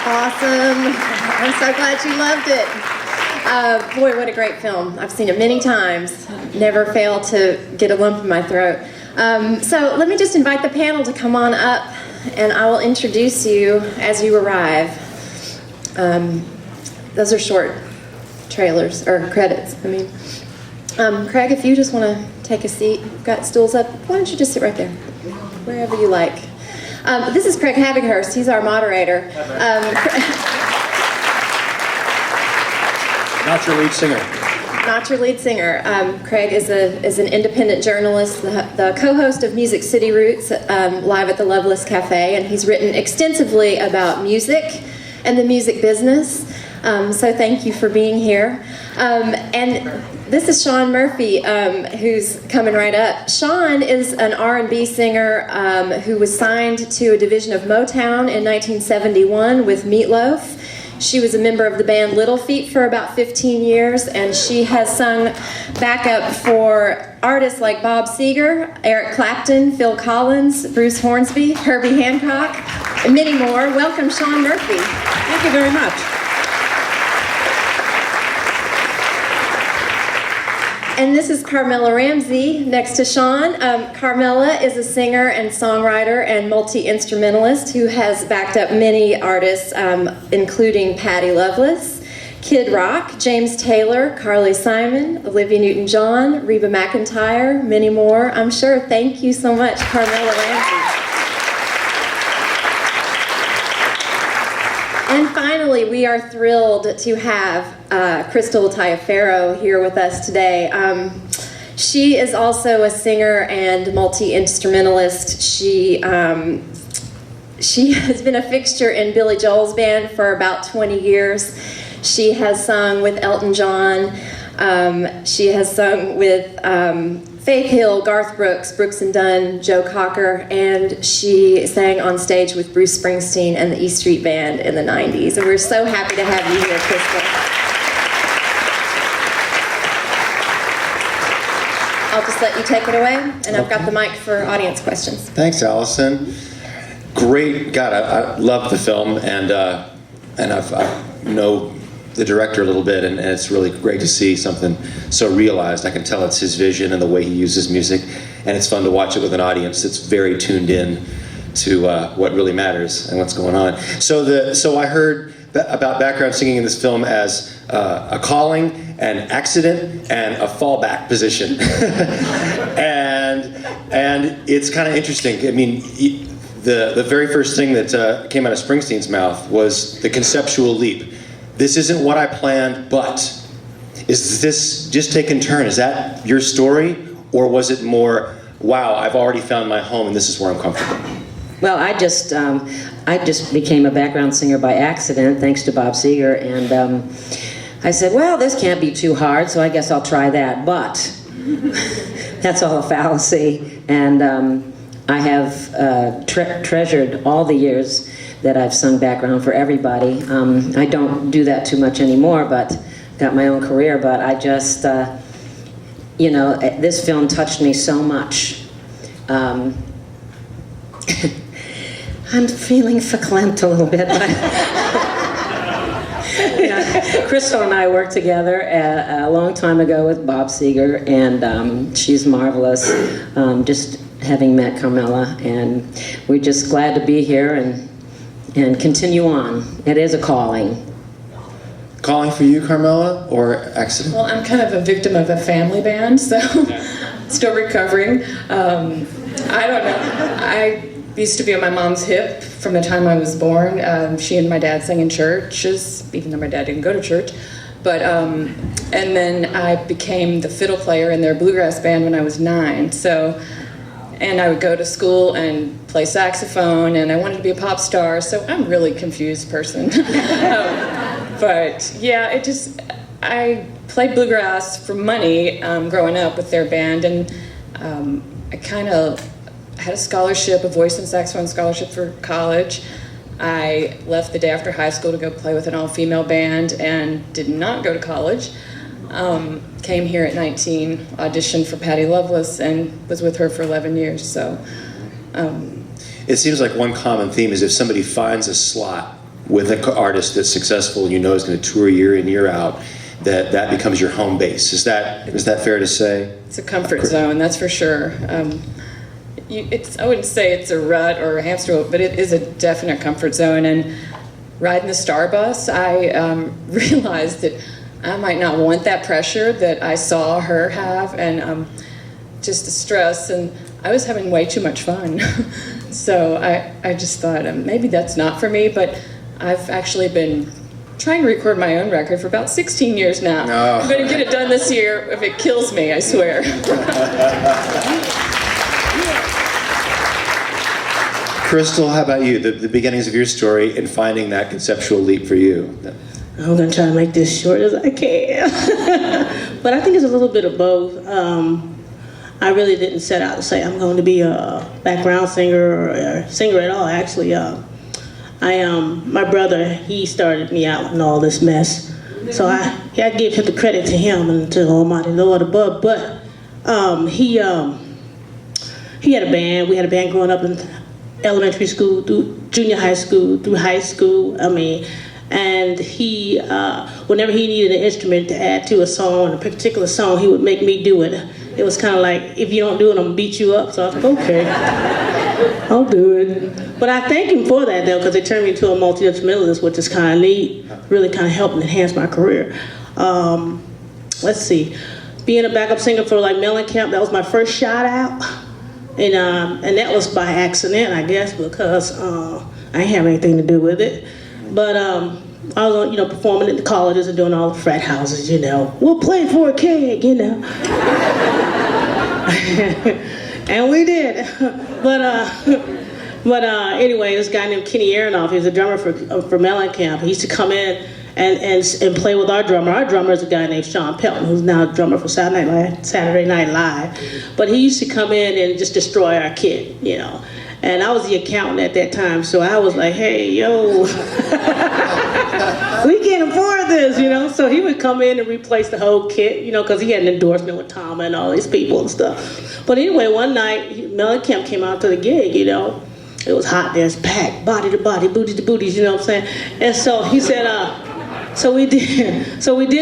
Awesome. I'm so glad you loved it. Boy, what a great film. I've seen it many times. Never fail to get a lump in my throat. So let me just invite the panel to come on up, and I will introduce you as you arrive. Those are short trailers, or credits, I mean. Craig, if you just want to take a seat, we've got stools up. Why don't you just sit right there, wherever you like. This is Craig Havighurst. He's our moderator. Not your lead singer. Not your lead singer. Craig is an independent journalist, the co-host of Music City Roots, live at the Loveless Cafe, and he's written extensively about music and the music business. So thank you for being here. And this is Shaun Murphy, who's coming right up. Shaun is an R&B singer who was signed to a division of Motown in 1971 with Meatloaf. She was a member of the band Little Feat for about 15 years, and she has sung backup for artists like Bob Seger, Eric Clapton, Phil Collins, Bruce Hornsby, Herbie Hancock, and many more. Welcome, Shaun Murphy. Thank you very much. And this is Carmella Ramsey next to Shaun. Carmella is a singer and songwriter and multi-instrumentalist who has backed up many artists, including Patti Loveless, Kid Rock, James Taylor, Carly Simon, Olivia Newton-John, Reba McEntire, many more, I'm sure. Thank you so much, Carmella Ramsey. And finally, we are thrilled to have Crystal Taliefero here with us today. She is also a singer and multi-instrumentalist. She has been a fixture in Billy Joel's band for about 20 years. She has sung with Elton John. She has sung with Faith Hill, Garth Brooks, Brooks and Dunn, Joe Cocker, and she sang on stage with Bruce Springsteen and the E Street Band in the 90s. And we're so happy to have you here, Crystal. I'll just let you take it away, and I've got the mic for audience questions. Thanks, Allison. Great. God, I love the film, and I know the director a little bit, and it's really great to see something so realized. I can tell it's his vision and the way he uses music, and it's fun to watch it with an audience that's very tuned in to what really matters and what's going on. So I heard about background singing in this film as a calling, an accident, and a fallback position. and it's kind of interesting. I mean, the very first thing that came out of Springsteen's mouth was the conceptual leap. This isn't what I planned, but is this just taking turn? Is that your story? Or was it more, wow, I've already found my home and this is where I'm comfortable? Well, I just became a background singer by accident, thanks to Bob Seger, and I said, well, this can't be too hard, so I guess I'll try that, but that's all a fallacy, and I have treasured all the years that I've sung background for everybody. I don't do that too much anymore, but got my own career, but I just, you know, this film touched me so much. I'm feeling verklempt a little bit, but yeah. Crystal and I worked together a long time ago with Bob Seger, and she's marvelous. Just having met Carmella, and we're just glad to be here and continue on. It is a calling. Calling for you, Carmella, or accident? Well, I'm kind of a victim of a family band, so still recovering. I don't know. I used to be on my mom's hip from the time I was born. She and my dad sang in churches, even though my dad didn't go to church. But and then I became the fiddle player in their bluegrass band when I was 9. So, and I would go to school and play saxophone, and I wanted to be a pop star. So I'm a really confused person. But yeah, I played bluegrass for money growing up with their band, and I kind of had a scholarship, a voice and saxophone scholarship for college. I left the day after high school to go play with an all-female band and did not go to college. Came here at 19, auditioned for Patti Loveless, and was with her for 11 years. So, it seems like one common theme is if somebody finds a slot with an artist that's successful, you know is going to tour year in, year out, that becomes your home base. Is that fair to say? It's a comfort zone, that's for sure. I wouldn't say it's a rut or a hamster wheel, but it is a definite comfort zone. And riding the Star Bus, I realized that I might not want that pressure that I saw her have, and just the stress, and I was having way too much fun. So I just thought maybe that's not for me, but I've actually been trying to record my own record for about 16 years now. Oh. I'm going to get it done this year if it kills me, I swear. Crystal, how about you? The beginnings of your story and finding that conceptual leap for you. I'm going to try to make this short as I can. But I think it's a little bit of both. I really didn't set out to say I'm going to be a background singer or a singer at all. Actually, my brother, he started me out in all this mess. So I give him the credit to him and to Almighty Lord above. But he had a band. We had a band growing up in elementary school, through junior high school, through high school. And he, whenever he needed an instrument to add to a song, a particular song, he would make me do it. It was kind of like, if you don't do it, I'm gonna beat you up. So I was like, okay, I'll do it. But I thank him for that, though, because it turned me into a multi-instrumentalist, which is kind of neat, really kind of helped enhance my career. Let's see, being a backup singer for like Mellencamp, that was my first shot out. And that was by accident, I guess, because I didn't have anything to do with it. But I was, performing at the colleges and doing all the frat houses, We'll play for a keg, And we did. But anyway, this guy named Kenny Aronoff, he was a drummer for Mellencamp. He used to come in and play with our drummer. Our drummer is a guy named Shaun, who's now a drummer for Saturday Night Live. But he used to come in and just destroy our kit, And I was the accountant at that time, so I was like, hey, yo, we can't afford this, So he would come in and replace the whole kit, because he had an endorsement with Tom and all these people and stuff. But anyway, one night, Mellencamp came out to the gig, It was hot there, it's packed, body to body, booty to booties, what I'm saying? And so he said, so we did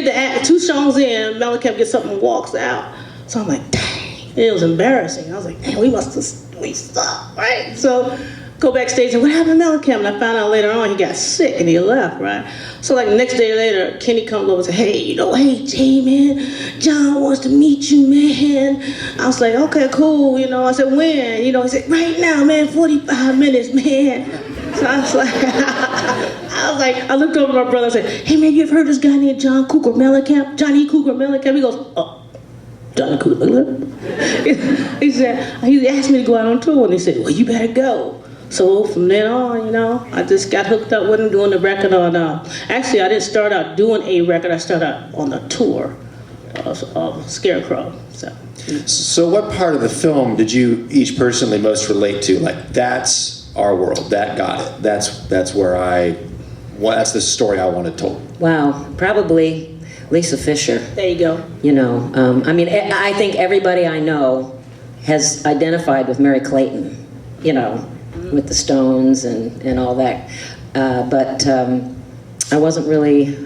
the 2 songs in, Mellencamp gets up and walks out. So I'm like, dang, it was embarrassing. I was like, dang, we suck, right? So go backstage and what happened to Mellencamp? And I found out later on he got sick and he left, right? So like the next day later, Kenny comes over and says, hey, hey, Jay, man, John wants to meet you, man. I was like, okay, cool, I said, when? He said, right now, man, 45 minutes, man. So I was like, I looked over at my brother and said, hey, man, you ever heard this guy named John Cougar Mellencamp? Johnny Cougar Mellencamp? He goes, oh. Johnny Cougar. He said, he asked me to go out on tour, and he said, well, you better go. So from then on, I just got hooked up with him doing the record on, actually I didn't start out doing a record, I started out on the tour of Scarecrow, So what part of the film did you each personally most relate to? Like, that's our world, that got it, that's where that's the story I wanted told. Wow, probably Lisa Fischer. There you go. I think everybody I know has identified with Mary Clayton, with the Stones and all that. But I wasn't really,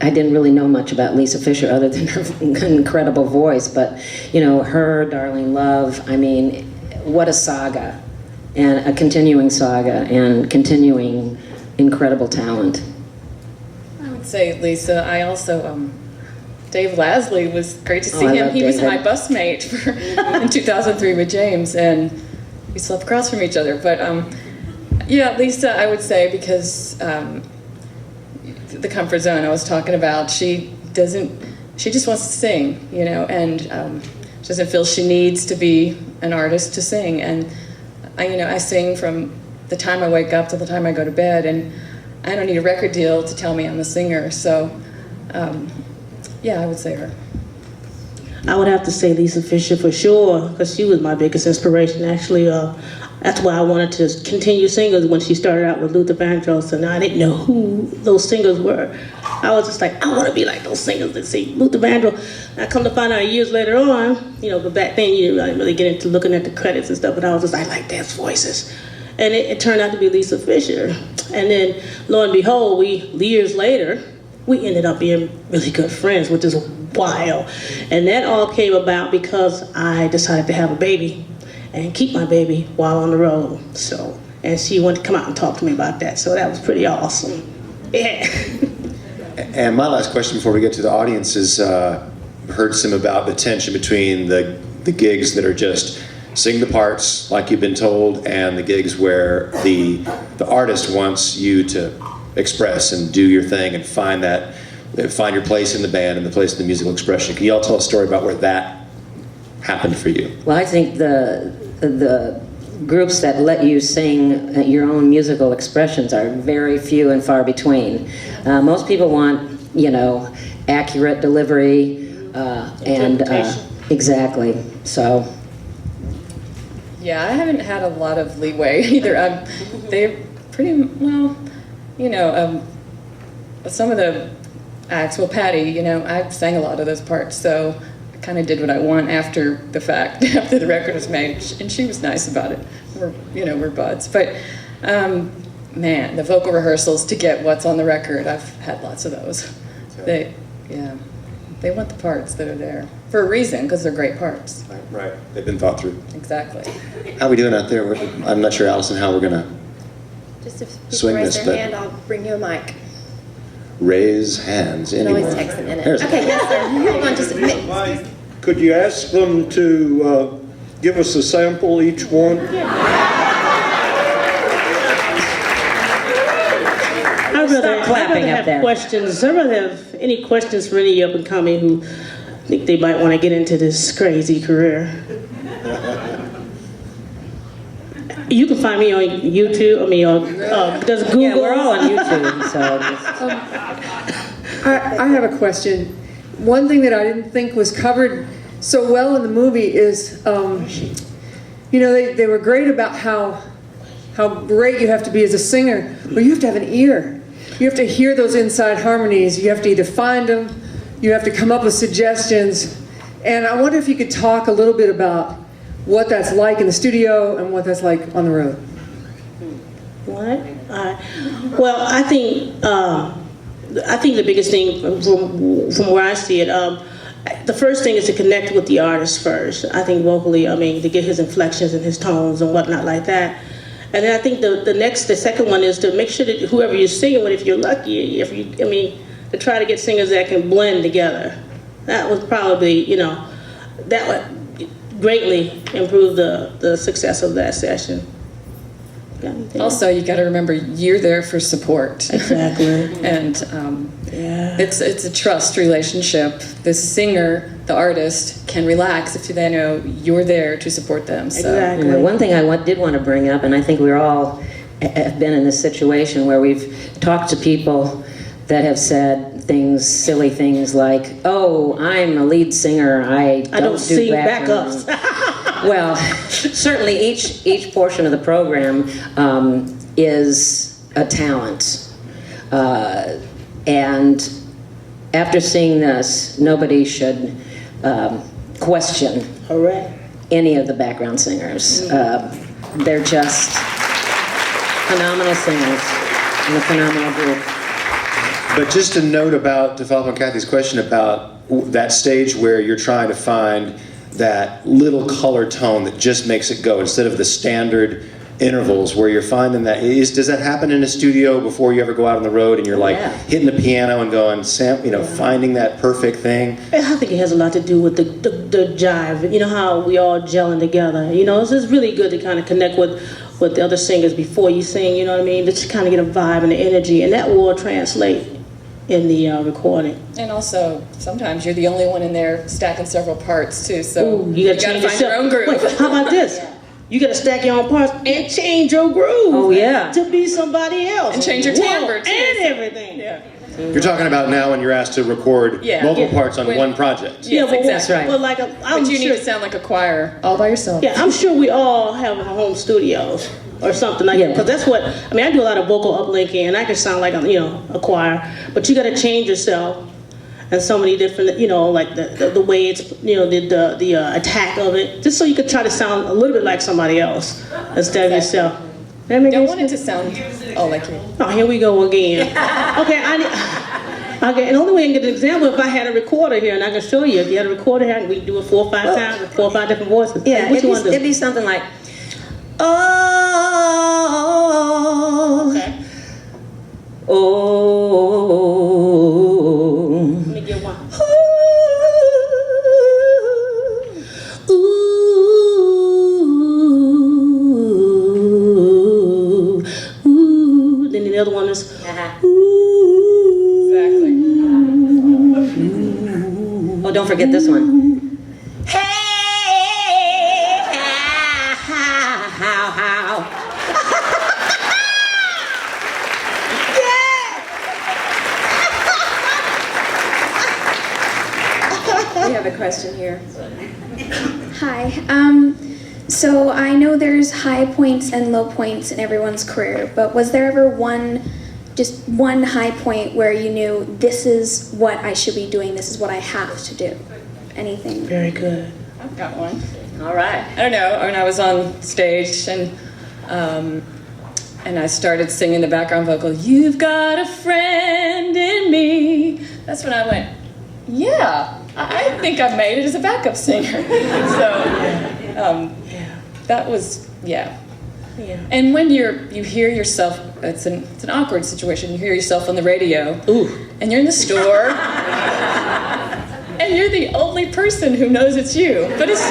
I didn't really know much about Lisa Fischer other than her incredible voice. But, her, Darling Love, what a saga, and a continuing saga, and continuing incredible talent. I would say, Lisa, I also, Dave Lasley was great to see him. He was my busmate in 2003 with James, and we slept across from each other. But yeah, Lisa, I would say, because the comfort zone I was talking about, she just wants to sing, and she doesn't feel she needs to be an artist to sing. And I sing from the time I wake up to the time I go to bed, and I don't need a record deal to tell me I'm a singer. So yeah, I would say her. I would have to say Lisa Fischer for sure, because she was my biggest inspiration. Actually, that's why I wanted to continue singing when she started out with Luther Vandross, and I didn't know who those singers were. I was just like, I want to be like those singers that sing Luther Vandross. I come to find out years later on, but back then you didn't really get into looking at the credits and stuff, but I was just like, there's voices. And it turned out to be Lisa Fischer. And then, lo and behold, years later, we ended up being really good friends, which is wild. And that all came about because I decided to have a baby and keep my baby while on the road. So, and she wanted to come out and talk to me about that. So that was pretty awesome. Yeah. And my last question before we get to the audience is, heard some about the tension between the gigs that are just sing the parts like you've been told, and the gigs where the artist wants you to express and do your thing and find your place in the band and the place in the musical expression. Can you all tell a story about where that happened for you? Well, I think the groups that let you sing your own musical expressions are very few and far between. Most people want, accurate delivery and exactly. So. Yeah, I haven't had a lot of leeway either. They're pretty well, some of the acts. Well, Patty, I sang a lot of those parts, so I kind of did what I want after the fact, after the record was made, and she was nice about it. We're buds, but man, the vocal rehearsals to get what's on the record, I've had lots of those. They want the parts that are there for a reason, because they're great parts. Right. They've been thought through. Exactly. How are we doing out there? I'm not sure, Allison, how we're gonna Just if people swing raise this, their but hand, I'll bring you a mic. raise hands. It always takes a minute. Okay, yes, sir. Hold on just a minute. Could you ask them to give us a sample, each one? I'd rather clapping up there. Questions. I'd rather have any questions for any up and coming who think they might want to get into this crazy career. You can find me on YouTube. Does Google? Yeah, we're all on YouTube. So. I have a question. One thing that I didn't think was covered so well in the movie is, they were great about how great you have to be as a singer, but you have to have an ear. You have to hear those inside harmonies. You have to either find them, you have to come up with suggestions. And I wonder if you could talk a little bit about what that's like in the studio and what that's like on the road. What? Well, I think the biggest thing from where I see it, the first thing is to connect with the artist first. I think vocally, to get his inflections and his tones and whatnot like that. And then I think the second one is to make sure that whoever you're singing with, if you're lucky, to try to get singers that can blend together. That would probably, that would greatly improve the success of that session. Also, you got to remember you're there for support. Exactly. And it's a trust relationship. The singer, the artist, can relax if they know you're there to support them. So. Exactly. One thing I did want to bring up, and I think we're all have been in this situation where we've talked to people that have said silly things like, "Oh, I'm a lead singer. I don't do sing backups." Well, certainly each portion of the program is a talent, and after seeing this, nobody should question any of the background singers. They're just phenomenal singers and a phenomenal group. But just a note to follow up on Kathy's question about that stage where you're trying to find that little color tone that just makes it go instead of the standard intervals where you're finding that. Does that happen in a studio before you ever go out on the road and you're hitting the piano and going, finding that perfect thing? I think it has a lot to do with the jive. How we all gelling together. It's really good to kind of connect with the other singers before you sing. You know what I mean? Just kind of get a vibe and the energy, and that will translate in the recording. And also, sometimes you're the only one in there stacking several parts too, so you gotta find yourself. your own groove. Wait, how about this? You gotta stack your own parts and change your groove. Oh, yeah. To be somebody else. And change your timbre too. And everything. Yeah. You're talking about now when you're asked to record multiple parts on one project. Yes, but exactly. That's right. But you need to sound like a choir all by yourself. Yeah, I'm sure we all have our home studios or something like that. Because that's what, I do a lot of vocal uplinking and I can sound like, a choir. But you got to change yourself and so many different, like the way it's, the attack of it. Just so you could try to sound a little bit like somebody else instead of yourself. That make Don't any want it to sense? sound like you. Oh, here we go again. Okay, okay, and the only way I can get an example if I had a recorder here, and I can show you. If you had a recorder here, we can do it 4 or 5 times with 4 or 5 different voices. Yeah, What you want to do? it'd be something like, oh, Okay. oh. Let me get one. Ooh, ooh. Then the other one is, Exactly. oh, don't forget this one. Hey, how. We have a question here. Hi. So I know there's high points and low points in everyone's career, but was there ever just one high point where you knew this is what I should be doing, this is what I have to do? Anything? very good. I've got one. All right. I don't know, when I was on stage and I started singing the background vocal, "You've got a friend in me." That's when I went, yeah, I think I made it as a backup singer. So that was, yeah. And when you hear yourself, it's an awkward situation. You hear yourself on the radio, and you're in the store, and you're the only person who knows it's you. But it's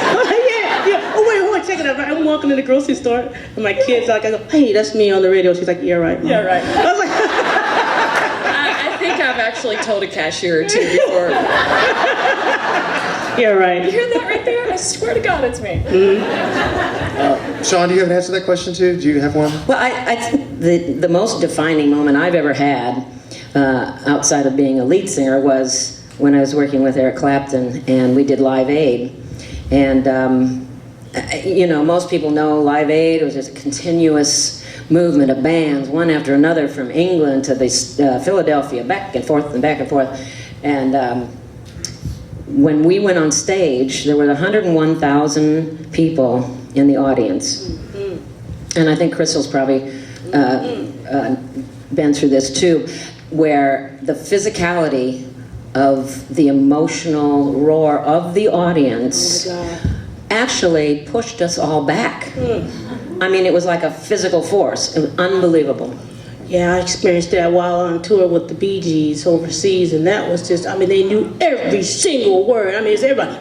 Yeah. Oh, wait, hold on, check it out. I'm walking in the grocery store, and my kid's like, I go, hey, that's me on the radio. She's like, yeah, right. Mom. yeah, right. I was like, I think I've actually told a cashier or two before. yeah, right. You hear that right there? I swear to God, it's me. Shaun, do you have an answer to that question too? Do you have one? Well, I think the most defining moment I've ever had outside of being a lead singer was when I was working with Eric Clapton and we did Live Aid. And, you know, most people know Live Aid was just a continuous movement of bands, one after another from England to Philadelphia, back and forth and back and forth. And when we went on stage, there were 101,000 people in the audience. And I think Crystal's probably been through this too, where the physicality of the emotional roar of the audience actually pushed us all back. I mean, it was like a physical force. It was unbelievable. Yeah, I experienced that while on tour with the Bee Gees overseas, and that was just, I mean, they knew every single word. I mean, it's everybody.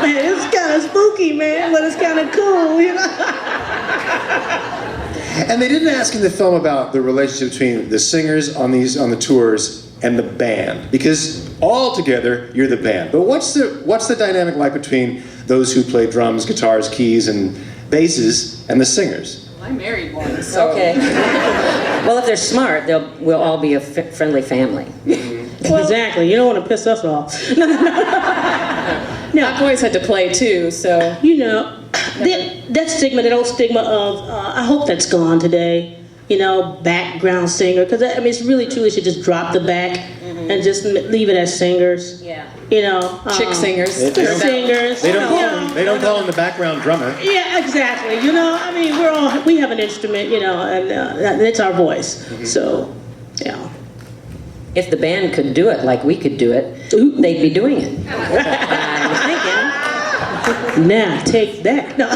Man, it's kind of spooky, man, but it's kind of cool, you know? And they didn't ask in the film about the relationship between the singers on the tours and the band, because all together you're the band. But what's the dynamic like between those who play drums, guitars, keys, and basses, and the singers? I married one, so. Okay. Well, if they're smart, we'll all be a friendly family. Exactly, you don't want to piss us off. I've always had to play too, so. You know, that stigma, that old stigma of, I hope that's gone today, you know, background singer, because I mean, it's really truly should just drop the back and just leave it as singers. Yeah. You know. Chick singers. Singers. They don't call him the background drummer. Yeah, exactly. You know, I mean, we have an instrument, you know, and it's our voice. So, yeah. If the band could do it like we could do it, they'd be doing it. I was thinking. Now, take that. No.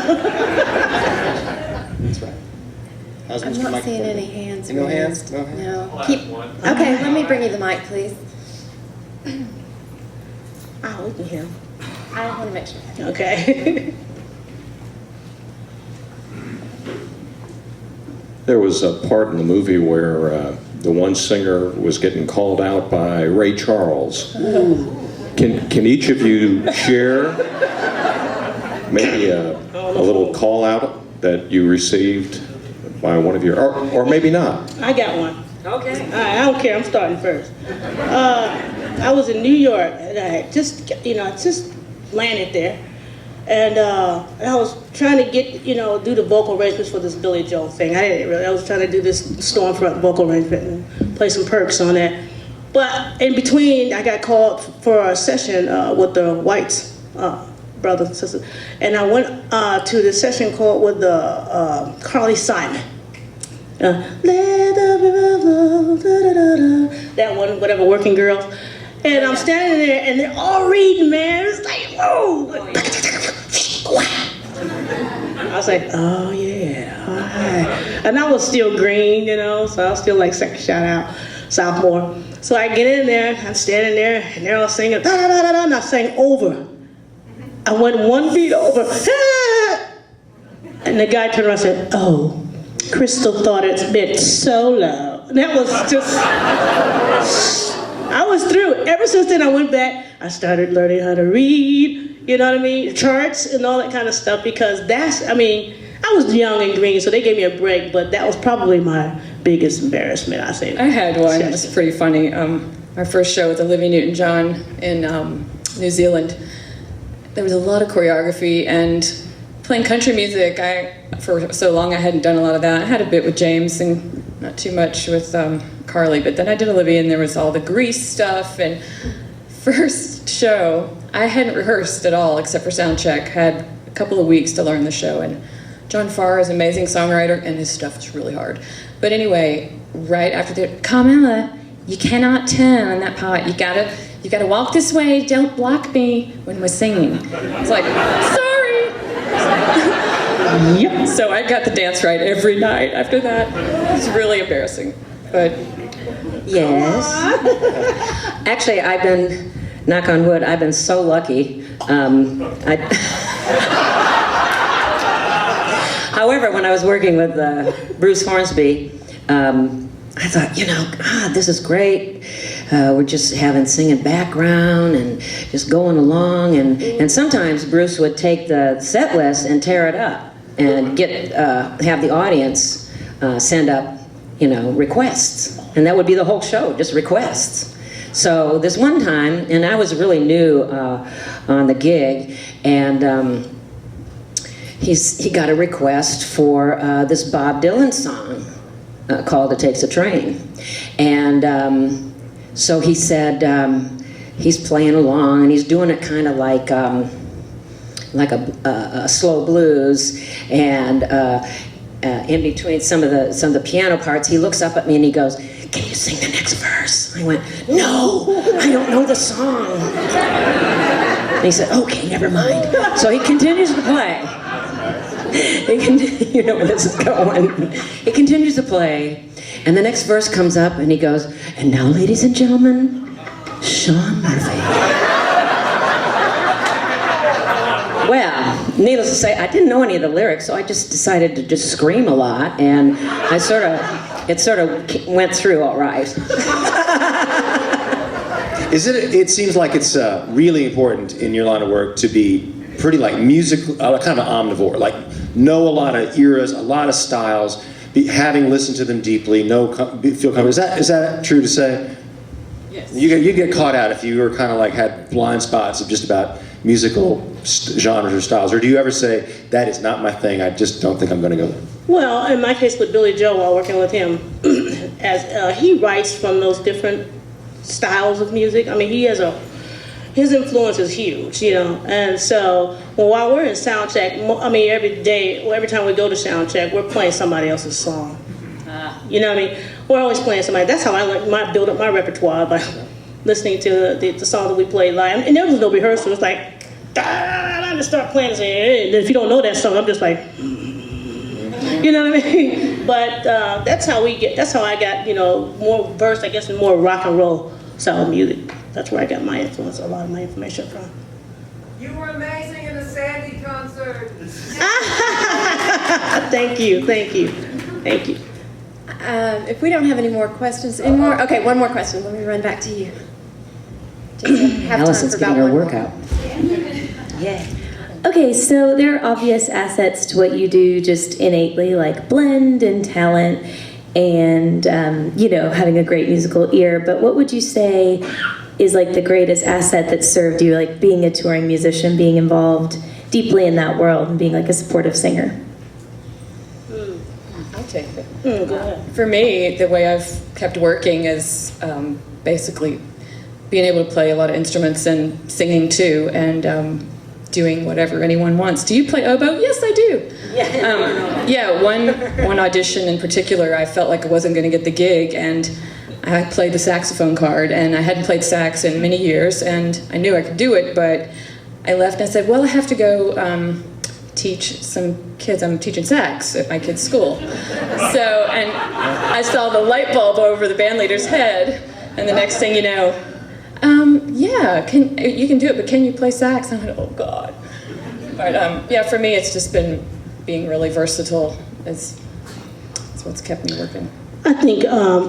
That's right. How's I'm Mr. not Mike seeing Porter? any hands No raised. hands? No hands? No. Okay, let me bring you the mic, please. Oh, we can hear him. I want to make sure. Okay. There was a part in the movie where the one singer was getting called out by Ray Charles. Can each of you share maybe a little call out that you received by one of your, or maybe not? I got one. Okay. All right, I don't care. I'm starting first. I was in New York, and I just landed there, and I was trying to get, do the vocal arrangements for this Billy Joel thing. I was trying to do this Stormfront vocal arrangement and play some perks on that. But in between, I got called for a session with the Whites brothers and sisters. And I went to the session called with the Carly Simon. Let the river flow, da, da, da, da. That one, whatever, Working Girls. And I'm standing there, and they're all reading, man. It's like, whoa! I was like, oh yeah, all right. And I was still green, you know, so I was still like second shout out, sophomore. So I get in there, I'm standing there, and they're all singing, da da da da da, and I sang over. I went one beat over, ah! And the guy turned around and said, oh, Crystal thought it's been solo. And that was just, I was through. Ever since then I went back, I started learning how to read, you know what I mean? Charts and all that kind of stuff, because that's, I mean, I was young and green, so they gave me a break, but that was probably my biggest embarrassment, I say. I had one, it was pretty funny. Our first show with Olivia Newton-John in New Zealand, there was a lot of choreography and playing country music. For so long I hadn't done a lot of that. I had a bit with James and not too much with Carly, but then I did Olivia and there was all the Grease stuff. And first show, I hadn't rehearsed at all except for sound check. Had a couple of weeks to learn the show, and John Farr is an amazing songwriter and his stuff is really hard. But anyway, right after the Carmella, you cannot turn on that part. You gotta walk this way, don't block me when we're singing. It's like, sorry. Yep. So I got the dance right every night after that. It's really embarrassing, but. Yes. Actually, I've been, knock on wood, I've been so lucky. However, when I was working with Bruce Hornsby, I thought, you know, God, this is great. We're just having singing background and just going along. And sometimes Bruce would take the set list and tear it up and have the audience send up, you know, requests. And that would be the whole show, just requests. So this one time, and I was really new on the gig, and he got a request for this Bob Dylan song called It Takes a Train. And so he said, he's playing along and he's doing it kind of like a slow blues, and in between some of the piano parts, he looks up at me and he goes, "Can you sing the next verse?" I went, "No, I don't know the song." And he said, "Okay, never mind." So he continues to play. You know where this is going. He continues to play, and the next verse comes up, and he goes, "And now, ladies and gentlemen, Shaun Murphy." Well, needless to say, I didn't know any of the lyrics, so I just decided to just scream a lot, and it sort of went through all right. It seems like it's really important in your line of work to be pretty like musical, kind of an omnivore, like know a lot of eras, a lot of styles, having listened to them deeply, feel comfortable. Is that true to say? Yes. You get caught out if you were kind of like had blind spots of just about musical genres or styles, or do you ever say, that is not my thing, I just don't think I'm going to go there? Well, in my case with Billy Joel, while working with him, as he writes from those different styles of music. I mean, his influence is huge, you know. And so, while we're in sound check, I mean, every time we go to sound check, we're playing somebody else's song. You know what I mean? We're always playing somebody. That's how I build up my repertoire, by listening to the song that we play live. And there was no rehearsal. It's like, I just start playing and saying, hey. And if you don't know that song, I'm just like, you know what I mean? But that's how I got, you know, more versed, I guess, in more rock and roll style music. That's where I got my influence, a lot of my information from. You were amazing in the Sandy concert. Thank you. If we don't have any more questions, okay, one more question. Let me run back to you. Allison's getting her workout. Yeah. Okay, so there are obvious assets to what you do just innately, like blend and talent and, you know, having a great musical ear. But what would you say is like the greatest asset that served you, like being a touring musician, being involved deeply in that world and being like a supportive singer? I'll take it. Go ahead. For me, the way I've kept working is basically being able to play a lot of instruments and singing too, and doing whatever anyone wants. Do you play oboe? Yes, I do. Yeah, one audition in particular, I felt like I wasn't going to get the gig, and I played the saxophone card, and I hadn't played sax in many years, and I knew I could do it, but I left and I said, well, I have to go teach some kids. I'm teaching sax at my kid's school. So, and I saw the light bulb over the band leader's head, and the next thing you know, yeah, you can do it, but can you play sax? And I went, oh God. But yeah, for me, it's just been being really versatile. It's what's kept me working. I think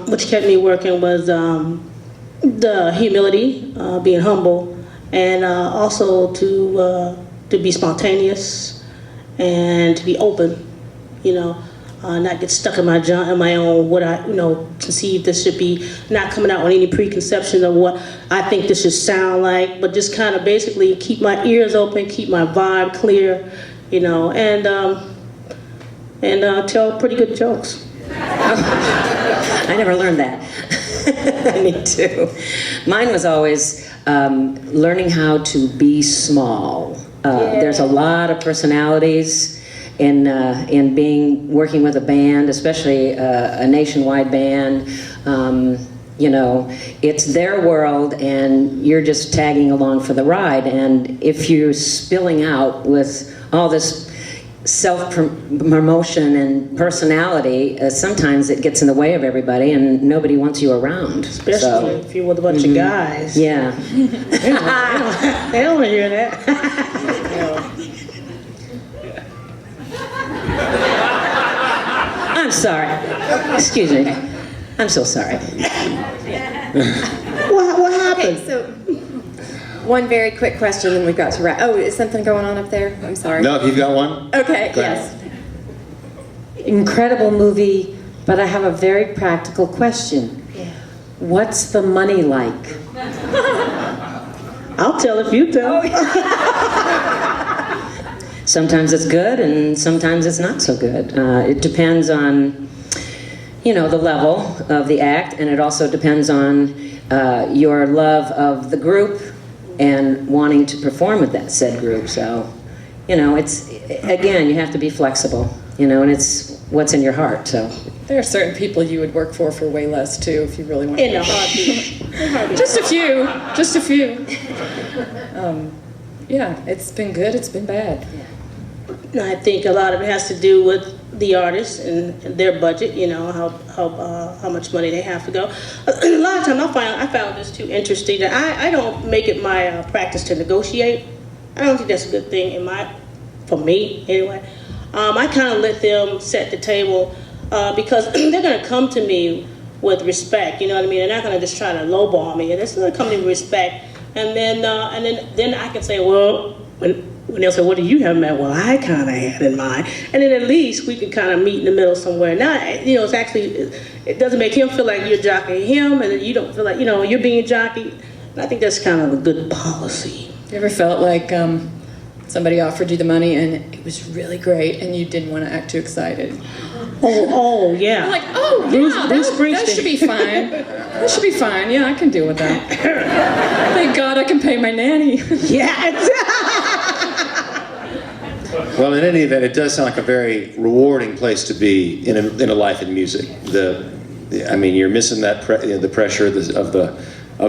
what kept me working was the humility, being humble, and also to be spontaneous and to be open, you know, not get stuck in my own what I conceive this should be, not coming out with any preconception of what I think this should sound like, but just kind of basically keep my ears open, keep my vibe clear, you know, and tell pretty good jokes. I never learned that. Me too. Mine was always learning how to be small. There's a lot of personalities in working with a band, especially a nationwide band. You know, it's their world, and you're just tagging along for the ride. And if you're spilling out with all this self-promotion and personality, sometimes it gets in the way of everybody, and nobody wants you around. Especially if you're with a bunch of guys. Yeah. They don't want to hear that. I'm sorry. Excuse me. I'm so sorry. What happened? Okay, so one very quick question, and we've got to wrap. Oh, is something going on up there? I'm sorry. No, if you've got one. Okay, Go yes. ahead. Incredible movie, but I have a very practical question. What's the money like? I'll tell if you tell. Sometimes it's good, and sometimes it's not so good. It depends on, you know, the level of the act, and it also depends on your love of the group and wanting to perform with that said group. So, you know, it's, again, you have to be flexible, you know, and it's what's in your heart. So There are certain people you would work for way less too, if you really want to. In a heartbeat. Just a few. Just a few. Yeah, it's been good. It's been bad. I think a lot of it has to do with the artist and their budget. You know how much money they have to go. A lot of times I found this too interesting that I don't make it my practice to negotiate. I don't think that's a good thing for me anyway. I kind of let them set the table because they're going to come to me with respect. You know what I mean? They're not going to just try to lowball me. They're going to come to me with respect, and then I can say, well, when they'll say, what do you have in mind? Well, I kind of had in mind, and then at least we can kind of meet in the middle somewhere. Now, you know, it doesn't make him feel like you're jockeying him, and you don't feel like, you know, you're being jockeyed. And I think that's kind of a good policy. You ever felt like somebody offered you the money and it was really great and you didn't want to act too excited? Oh yeah. You're like, oh yeah, that should be fine. That should be fine. Yeah, I can deal with that. Thank God I can pay my nanny. Yeah. Well, in any event, it does sound like a very rewarding place to be in a life in music. I mean, you're missing that the pressure of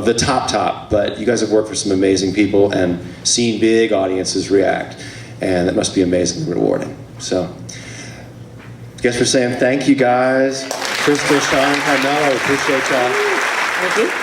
the top, but you guys have worked for some amazing people and seen big audiences react, and that must be amazingly rewarding. So, I guess we're saying thank you guys, Crystal, Shaun, Carmella. We appreciate y'all. thank you.